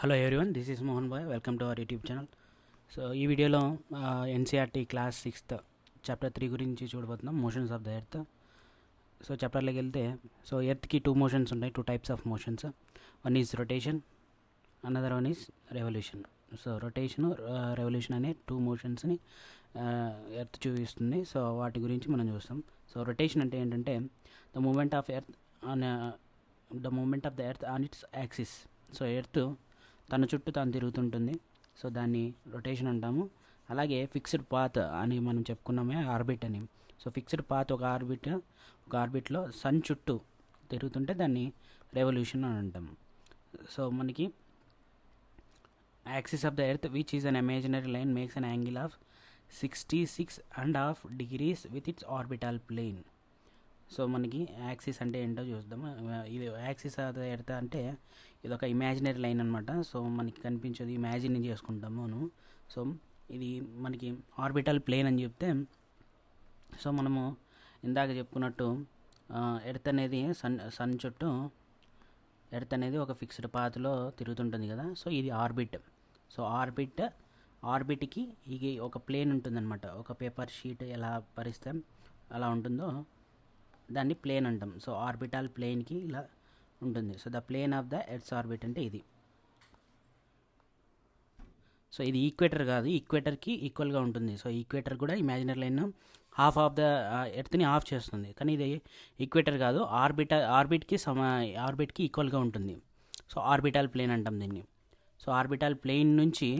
Hello everyone, this is Mohan బాయ్. Welcome to our YouTube channel. So ఈ వీడియోలో NCERT class 6th chapter 3 గురించి చూడబోతున్నాం, motions of the earth. So చాప్టర్లోకి వెళ్తే, సో ఎర్త్కి 2 మోషన్స్ ఉంటాయి, 2 types of motions. One is rotation, another one is revolution. So rotation, revolution అనే 2 మోషన్స్ని ఎర్త్ చూపిస్తుంది. సో వాటి గురించి మనం చూస్తాం. సో రొటేషన్ అంటే ఏంటంటే the moment of earth on the earth on its axis. So earth తన చుట్టూ తాను తిరుగుతుంటుంది, సో దాన్ని రొటేషన్ అంటాము. అలాగే ఫిక్స్డ్ పాత్ అని మనం చెప్పుకున్నామే, ఆర్బిట్ అని. సో ఫిక్స్డ్ పాత్ ఒక ఆర్బిట్లో సన్ చుట్టూ తిరుగుతుంటే దాన్ని రెవల్యూషన్ అని అంటాము. సో మనకి axis of the earth which is an imaginary line makes an angle of 66.5 degrees with its orbital plane. So మనకి యాక్సిస్ అంటే ఏంటో చూద్దాము. ఇది యాక్సిస్ ఆఫ్ ద ఎర్త్ అంటే ఇది ఒక ఇమాజినరీ లైన్ అనమాట. సో మనకి కనిపించేది ఇమాజిన్ చేసుకుంటాము మనం. సో ఇది మనకి ఆర్బిటల్ ప్లేన్ అని చెప్తే, సో మనము ఇందాక చెప్పుకున్నట్టు ఎర్త్ అనేది సన్ చుట్టూ ఎర్త్ అనేది ఒక ఫిక్స్డ్ పాత్లో తిరుగుతుంటుంది కదా. సో ఇది ఆర్బిట్. సో ఆర్బిట్కి ఇది ఒక ప్లేన్ ఉంటుందన్నమాట. ఒక పేపర్ షీట్ ఎలా పరిస్తే అలా ఉంటుందో దాన్ని ప్లేన్ అంటాం. సో ఆర్బిటల్ ప్లేన్కి ఇలా ఉంటుంది. So the plane of the earth's orbit అంటే ఇది. సో ఇది ఈక్వేటర్ కాదు, ఈక్వేటర్కి ఈక్వల్గా ఉంటుంది. సో ఈక్వేటర్ కూడా imaginary line half of the ఎర్త్ని ఆఫ్ చేస్తుంది, కానీ ఇది ఈక్వేటర్ కాదు, ఆర్బిట్కి ఈక్వల్గా ఉంటుంది. సో ఆర్బిటల్ ప్లేన్ అంటాం దీన్ని. సో ఆర్బిటల్ ప్లేన్ నుంచి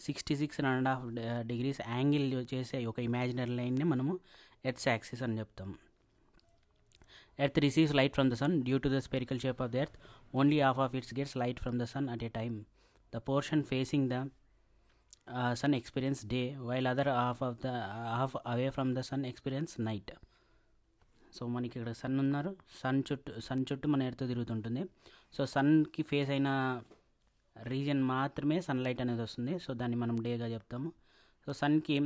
66.5 degrees యాంగిల్ చేసే ఒక ఇమాజినరీ లైన్ని మనము ఎర్త్స్ యాక్సిస్ అని చెప్తాం. Earth receives light from the sun due to the spherical shape of the earth. Only half of its gets light from the sun at a time. The portion facing the sun experience day, while other half away from the sun experience night. So మనకి ఇక్కడ sun ఉన్నారు, sun చుట్టూ మన earth తిరుగుతుంటుంది. So సన్కి face అయిన reason మాత్రమే sunlight అనేది వస్తుంది. సో దాన్ని మనం డేగా చెప్తాము. సో సన్కి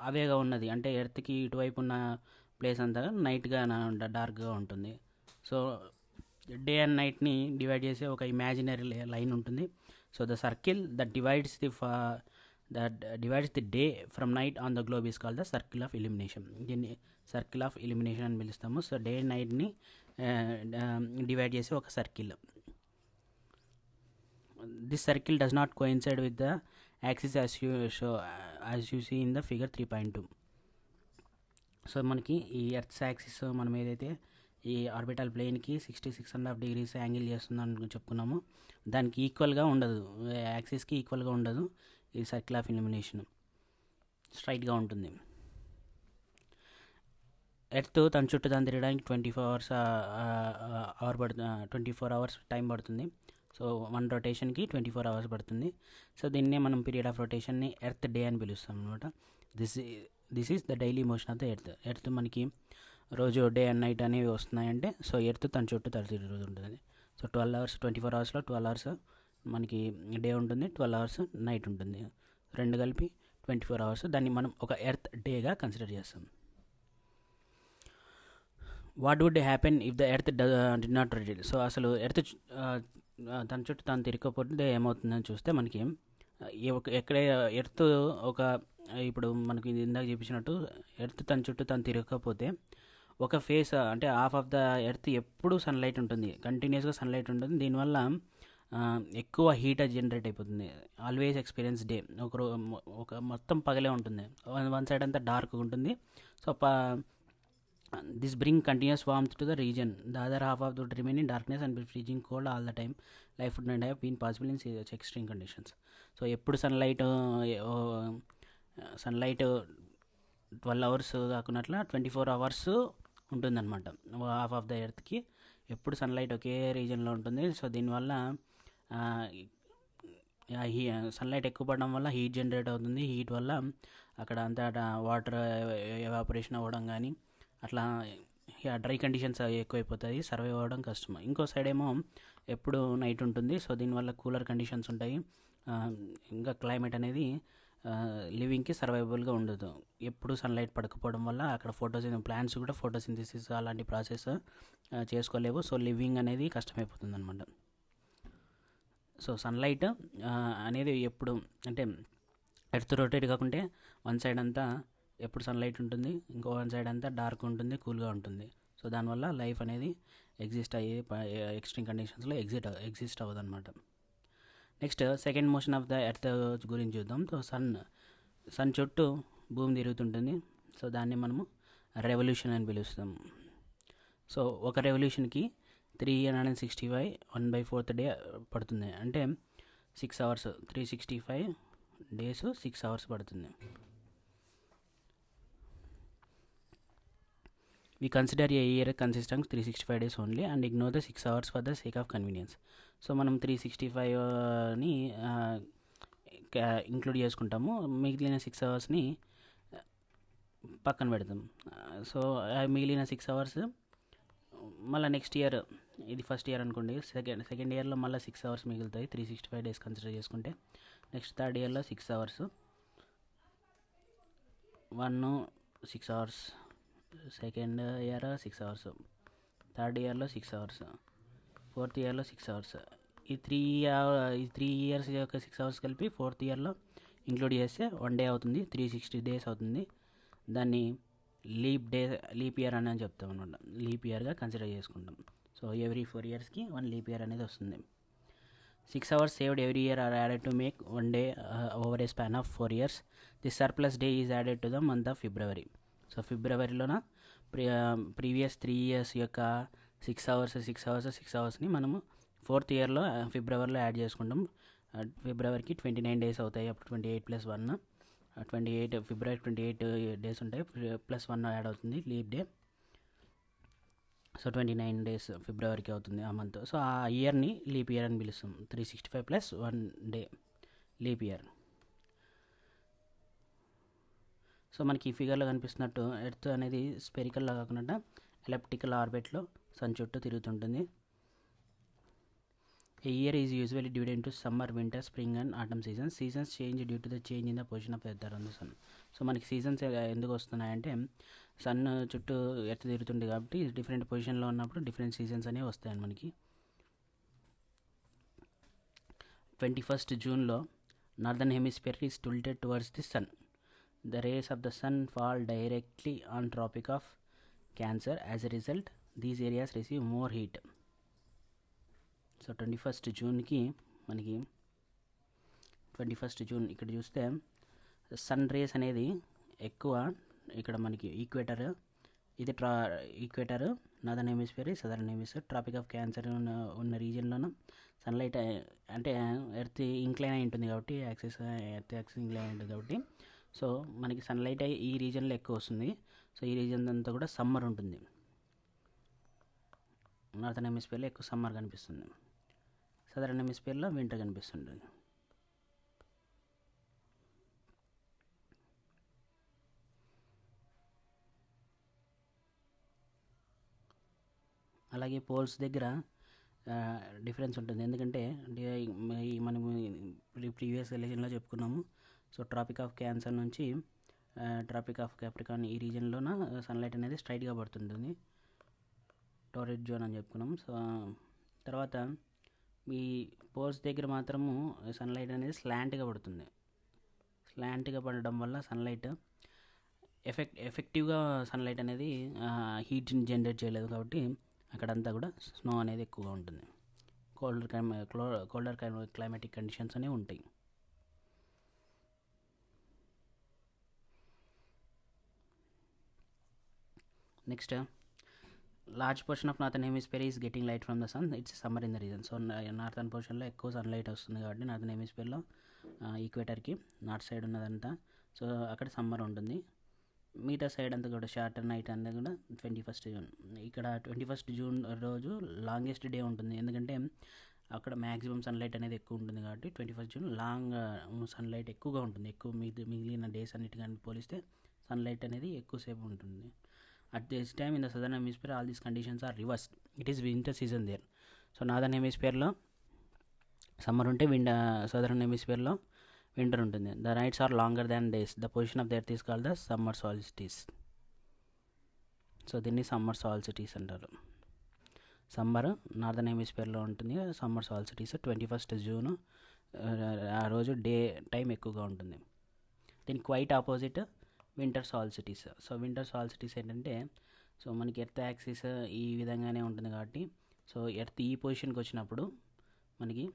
అవేగా ఉన్నది అంటే ఎర్త్కి ఇటువైపు ఉన్న ప్లేస్ అంతా నైట్గా డార్క్గా ఉంటుంది. సో డే అండ్ నైట్ని డివైడ్ చేసే ఒక ఇమాజినరీ లైన్ ఉంటుంది. So the circle that divides the day from night on the globe is called the circle of illumination. దీన్ని సర్కిల్ ఆఫ్ ఇల్యూమినేషన్ అని పిలుస్తాము. సో డే అండ్ నైట్ని డివైడ్ చేసే ఒక circle. This circle does not coincide with the axis as you see in the figure 3.2. So మనకి ఈ earths axis మనం ఏదైతే ఈ ఆర్బిటల్ ప్లేన్కి 66.5 degrees యాంగిల్ చేస్తుందని చెప్పుకున్నామో దానికి ఈక్వల్గా ఉండదు, యాక్సిస్కి ఈక్వల్గా ఉండదు. ఈ సర్కిల్ ఆఫ్ ఇల్యూమినేషన్ స్ట్రైట్గా ఉంటుంది. ఎర్త్ తన చుట్టూ దాన్ని తిరగడానికి 24 hours టైం పడుతుంది. సో 1 రొటేషన్కి 24 hours పడుతుంది. సో దీన్నే మనం పీరియడ్ ఆఫ్ రొటేషన్ని ఎర్త్ డే అని పిలుస్తాం అనమాట. This is the daily motion of the earth మనకి రోజు డే అండ్ నైట్ అనేవి వస్తున్నాయంటే, సో ఎర్త్ తన చుట్టూ తిరుగుతుంటుంది. సో 24 hours 12 hours మనకి డే ఉంటుంది, 12 hours నైట్ ఉంటుంది. రెండు కలిపి 24 hours. దాన్ని మనం ఒక ఎర్త్ డేగా కన్సిడర్ చేస్తాం. What would happen if the earth did not rotate? So అసలు ఎర్త్ తన చుట్టూ తాను తిరగకపోతే ఏమవుతుందని చూస్తే మనకి ఎక్కడే ఎర్త్ ఇప్పుడు మనకి ఇందాక చూపించినట్టు ఎర్త్ తన చుట్టూ తాను తిరగకపోతే ఒక ఫేస్ అంటే హాఫ్ ఆఫ్ ద ఎర్త్ ఎప్పుడు సన్లైట్ ఉంటుంది, కంటిన్యూస్గా సన్లైట్ ఉంటుంది. దీనివల్ల ఎక్కువ హీట్ జనరేట్ అయిపోతుంది. ఆల్వేస్ ఎక్స్పీరియన్స్ డే, ఒక మొత్తం పగలే ఉంటుంది, వన్ సైడ్ అంతా డార్క్గా ఉంటుంది. So this bring continuous warmth to the region. The other half of would remain in darkness and be freezing cold all the time. Life would not have been possible in such extreme conditions. So ఎప్పుడు sunlight 12 hours కాకున్నట్ల 24 hours ఉంటుందన్నమాట. Half of the ఎర్త్కి ఎప్పుడు sunlight ఒకే రీజన్లో ఉంటుంది. So దీనివల్ల sunlight ఎక్కువ పడడం వల్ల heat generate అవుతుంది. Heat వల్ల అక్కడ అంతా వాటర్ ఎవాపరేషన్ అవ్వడం కానీ అట్లా డ్రై కండిషన్స్ ఎక్కువైపోతాయి, సర్వైవ్ అవ్వడం కష్టం. ఇంకో సైడ్ ఏమో ఎప్పుడు నైట్ ఉంటుంది. సో దీనివల్ల కూలర్ కండిషన్స్ ఉంటాయి. ఇంకా క్లైమేట్ అనేది లివింగ్కి సర్వైవబుల్గా ఉండదు. ఎప్పుడు సన్లైట్ పడకపోవడం వల్ల అక్కడ ప్లాంట్స్ కూడా ఫోటోసింథసిస్ అలాంటి ప్రాసెస్ చేసుకోలేవు. సో లివింగ్ అనేది కష్టమైపోతుంది అనమాట. సో సన్లైట్ అనేది ఎప్పుడు అంటే ఎర్త్ రొటేట్ కాకుంటే వన్ సైడ్ అంతా ఎప్పుడు సన్లైట్ ఉంటుంది, ఇంకో వన్ సైడ్ అంతా డార్క్ ఉంటుంది, కూల్గా ఉంటుంది. సో దానివల్ల లైఫ్ అనేది ఎగ్జిస్ట్ అయ్యే ఎక్స్ట్రీమ్ కండిషన్స్లో ఎగ్జిస్ట్ అవ్వదు అనమాట. Next second motion of the earth గురించి చూద్దాం. సో సన్ చుట్టూ భూమి తిరుగుతుంటుంది. సో దాన్ని మనము రెవల్యూషన్ అని పిలుస్తాం. సో ఒక రెవల్యూషన్కి 365 1/4 డే పడుతుంది. అంటే 6 hours, 365 days 6 hours పడుతుంది. We consider a year consisting 365 days only and ignore the 6 hours for the sake of convenience. So మనం 365ని ఇంక్లూడ్ చేసుకుంటాము, మిగిలిన 6 hours పక్కన పెడతాం. సో మిగిలిన 6 hours మళ్ళీ నెక్స్ట్ ఇయర్, ఇది ఫస్ట్ ఇయర్ అనుకోండి, సెకండ్ ఇయర్లో మళ్ళీ 6 hours మిగులుతాయి 365 days కన్సిడర్ చేసుకుంటే. నెక్స్ట్ థర్డ్ ఇయర్లో 6 hours, 6 hours, second year 6 hours, third ఇయర్లో 6 hours, ఫోర్త్ ఇయర్లో 6 hours. ఈ 3 years యొక్క 6 hours కలిపి ఫోర్త్ ఇయర్లో ఇంక్లూడ్ చేస్తే 1 day అవుతుంది, 360 days అవుతుంది. దాన్ని లీప్ ఇయర్ అని చెప్తాం అనమాట. లీప్ ఇయర్గా కన్సిడర్ చేసుకుంటాం. సో ఎవ్రీ 4 yearsకి 1 లీప్ ఇయర్ అనేది వస్తుంది. 6 hours saved every year are added to make 1 day over a span of 4 years. The surplus day is added to the month of February. So ఫిబ్రవరిలోన previous 3 years యొక్క 6 hours మనము fourth ఇయర్లో ఫిబ్రవరిలో add చేసుకుంటాం. ఫిబ్రవరికి 29 days అవుతాయి. అప్పుడు 28 + 1 28, ఫిబ్రవరి 28 days ఉంటాయి, +1 add అవుతుంది లీప్ డే. సో 29 days ఫిబ్రవరికి అవుతుంది ఆ మంత్. సో ఆ ఇయర్ని లీప్ ఇయర్ అని పిలుస్తాం. 365 + 1 day లీప్ ఇయర్. సో మనకి ఈ ఫిగర్లో కనిపిస్తున్నట్టు ఎర్త్ అనేది స్పెరికల్లా కాకుండా ఎలిప్టికల్ ఆర్బిట్లో సన్ చుట్టూ తిరుగుతుంటుంది. A year is usually divided into summer, winter, spring and autumn seasons. Seasons change due to the change in the position of earth around the sun. So మనకి seasons ఎందుకు వస్తున్నాయంటే sun చుట్టూ earth తిరుగుతుంది కాబట్టి different పొజిషన్లో ఉన్నప్పుడు different seasons అనేవి వస్తాయండి మనకి. 21st June northern hemisphere is tilted towards the sun. The rays of the sun fall directly on Tropic of Cancer. As a result, these areas receive more heat. So 21st Juneకి మనకి 21st June ఇక్కడ చూస్తే sun rays అనేది ఎక్కువ ఇక్కడ మనకి equator, ఇది equator, northern hemisphere, southern hemisphere, tropic of cancer ఉన్న రీజియన్లోనూ సన్లైట్ అంటే ఎర్త్ ఇంక్లైన్ అయి ఉంటుంది కాబట్టి ఎర్త్ యాక్సిస్ ఇంక్లైన్ అయి ఉంటుంది కాబట్టి సో మనకి సన్లైట్ ఈ రీజియన్లో ఎక్కువ వస్తుంది. సో ఈ రీజియన్ అంతా కూడా సమ్మర్ ఉంటుంది. నార్దర్న్ హెమిస్ఫియర్లో ఎక్కువ సమ్మర్ కనిపిస్తుంది, సదరన్ హెమిస్ఫియర్లో వింటర్ కనిపిస్తుంటుంది. అలాగే పోల్స్ దగ్గర డిఫరెన్స్ ఉంటుంది. ఎందుకంటే మనం ప్రీవియస్ ఎలిజన్లో చెప్పుకున్నాము. సో ట్రాపిక్ ఆఫ్ క్యాన్సర్ నుంచి ట్రాపిక్ ఆఫ్ క్యాప్రికాన్ ఈ రీజియన్లోన సన్లైట్ అనేది స్ట్రైట్గా పడుతుంటుంది, టోరిడ్ జోన్ అని చెప్పుకున్నాము. సో తర్వాత ఈ పోల్స్ దగ్గర మాత్రము సన్లైట్ అనేది స్లాంట్గా పడుతుంది. స్లాంట్గా పడడం వల్ల సన్లైట్ ఎఫెక్టివ్గా సన్లైట్ అనేది హీట్ని జనరేట్ చేయలేదు కాబట్టి అక్కడంతా కూడా స్నో అనేది ఎక్కువగా ఉంటుంది. కోల్డర్ క్లైమాటిక్ కండిషన్స్ అనేవి ఉంటాయి. Next large portion of northern hemisphere is getting light from the sun. It's summer in the region. So northern పోర్షన్లో ఎక్కువ సన్లైట్ వస్తుంది కాబట్టి నార్థన్ హెమిస్ఫియర్లో ఈక్వేటర్కి నార్త్ సైడ్ ఉన్నదంతా సో అక్కడ సమ్మర్ ఉంటుంది. మిగతా సైడ్ అంతా కూడా షార్టర్ నైట్ అంతా కూడా 21st June. ఇక్కడ 21st June రోజు లాంగెస్ట్ డే ఉంటుంది. ఎందుకంటే అక్కడ మ్యాక్సిమం సన్లైట్ అనేది ఎక్కువ ఉంటుంది కాబట్టి 21st June లాంగ్ సన్లైట్ ఎక్కువగా ఉంటుంది. ఎక్కువ మిగిలిన డేస్ అన్నిటికన్నా పోలిస్తే సన్లైట్ అనేది ఎక్కువసేపు ఉంటుంది. At this time in the southern hemisphere all these conditions are reversed. It is winter season there. So northern హెమిస్ఫియర్లో సమ్మర్ ఉంటే సదర్న్ హెమిస్ఫియర్లో వింటర్ ఉంటుంది. The nights are longer than days. The position of the earth is called the summer solstice. So దీన్ని summer solstice అంటారు. Summer northern హెమిస్ఫియర్లో ఉంటుంది. Summer solstice 21st June ఆ రోజు డే టైం ఎక్కువగా ఉంటుంది. దీనికి quite opposite winter solstice. So winter solstice ఏంటంటే సో మనకి ఎర్త్ యాక్సిస్ ఈ విధంగానే ఉంటుంది కాబట్టి సో ఎర్త్ ఈ పొజిషన్కి వచ్చినప్పుడు మనకి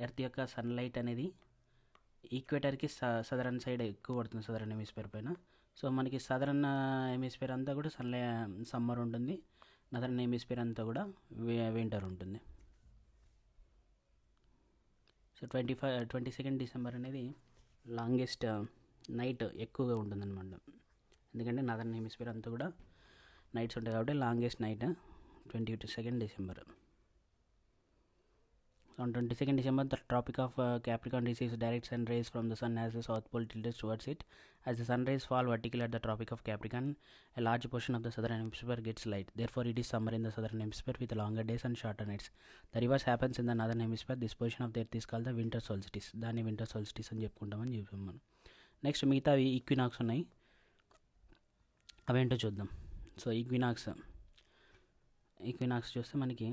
ఎర్త్ యొక్క సన్లైట్ అనేది ఈక్వేటర్కి సదరన్ సైడ్ ఎక్కువ పడుతుంది, సదరన్ హెమిస్ఫియర్ పైన. సో మనకి సదరన్ హెమిస్ఫియర్ అంతా కూడా సమ్మర్ ఉంటుంది, నార్దర్న్ హెమిస్ఫియర్ అంతా కూడా వింటర్ ఉంటుంది. సో 22nd డిసెంబర్ అనేది లాంగెస్ట్ నైట్ ఎక్కువగా ఉంటుందన్నమాట. ఎందుకంటే నార్దర్న్ హెమిస్ఫియర్ అంతా కూడా నైట్స్ ఉంటాయి కాబట్టి longest night 22nd December. On 22nd December, the Tropic of Capricorn receives direct sun rays from the sun as the south pole tilts towards it. As the sun rays fall vertically at the Tropic of Capricorn, a large portion of the southern hemisphere gets light. Therefore, it is summer in the southern hemisphere with longer days and shorter nights. The reverse happens in the northern hemisphere. This portion of the earth is called the winter solstice. దాన్ని winter solstice అని చెప్పుకుంటామని చెప్పాం మనం. Next మిగతా equinox ఉన్నాయి, అవేంటో చూద్దాం. So equinox చూస్తే మనకి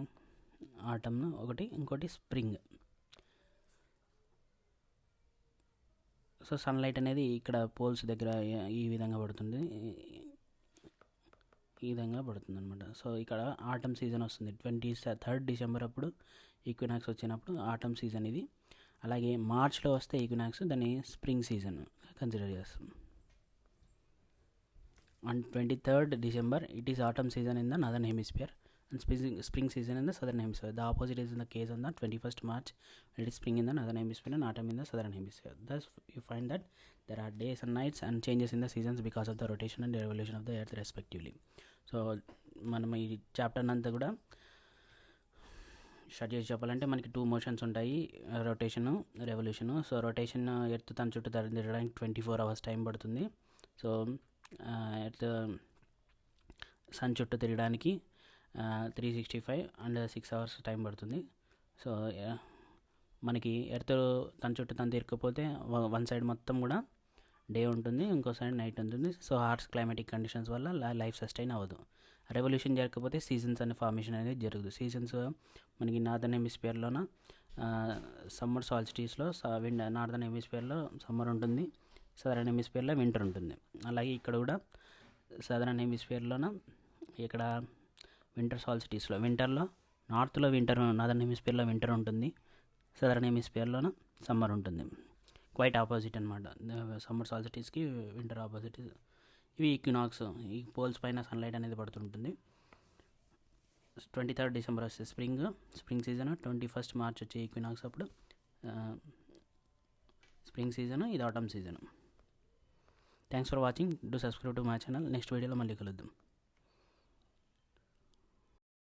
ఆటమ్ ఒకటి, ఇంకోటి స్ప్రింగ్. సో సన్లైట్ అనేది ఇక్కడ పోల్స్ దగ్గర ఈ విధంగా పడుతుంది, ఈ విధంగా పడుతుంది అనమాట. సో ఇక్కడ ఆటమ్ సీజన్ వస్తుంది 23rd డిసెంబర్ అప్పుడు ఈక్వినాక్స్ వచ్చినప్పుడు ఆటమ్ సీజన్ ఇది. అలాగే మార్చ్లో వస్తే ఈక్వినాక్స్, దాన్ని స్ప్రింగ్ సీజన్ కన్సిడర్ చేస్తాం. On 23rd December, it is autumn season in the northern hemisphere and spring season in the southern hemisphere. The opposite is in the case on the 21st March, when it is spring in the northern hemisphere and autumn in the southern hemisphere. Thus, you find that there are days and nights and changes in the seasons because of the rotation and revolution of the earth respectively. So, మనం ఈ chapter అంతా కూడా start చేసి చెప్పాలంటే మనకి 2 motions ఉంటాయి, rotation, revolution. So rotation earth తన చుట్టూ తిరగడానికి 24 hours టైం పడుతుంది. సో ఎర్త్ సన్ చుట్టూ తిరగడానికి 365 అండ్ 6 hours టైం పడుతుంది. సో మనకి ఎర్త్ తన చుట్టూ తను తిరగకపోతే వన్ సైడ్ మొత్తం కూడా డే ఉంటుంది, ఇంకో సైడ్ నైట్ ఉంటుంది. సో హార్ష్ క్లైమాటిక్ కండిషన్స్ వల్ల లైఫ్ సస్టైన్ అవ్వదు. రెవల్యూషన్ జరగకపోతే సీజన్స్ అనే ఫార్మేషన్ అనేది జరుగుతుంది. సీజన్స్ మనకి నార్దర్న్ హెమిస్ఫియర్లోన సమ్మర్ సాల్స్టిస్లో నార్దర్న్ హెమిస్ఫియర్లో సమ్మర్ ఉంటుంది, సదరన్ హెమిస్ఫియర్లో వింటర్ ఉంటుంది. అలాగే ఇక్కడ కూడా సదరన్ హెమిస్ఫియర్లోన ఇక్కడ వింటర్ సాల్స్టిస్లో వింటర్లో నార్త్లో వింటర్, నార్దర్న్ హెమిస్ఫియర్లో వింటర్ ఉంటుంది, సదరన్ హెమిస్ఫియర్లోన సమ్మర్ ఉంటుంది. క్వైట్ ఆపోజిట్ అనమాట, సమ్మర్ సాల్స్టిస్కి వింటర్ ఆపోజిట్. ఇవి ఈక్వినాక్స్, ఈ పోల్స్ పైన సన్లైట్ అనేది పడుతుంటుంది. 23rd డిసెంబర్ వస్తే స్ప్రింగ్ సీజన్, 21st మార్చ్ వచ్చే ఈక్వినాక్స్ అప్పుడు స్ప్రింగ్ సీజన్, ఇది atom season. Thanks for watching. Do subscribe to my channel. Next వీడియోలో మళ్ళీ కలుద్దాం.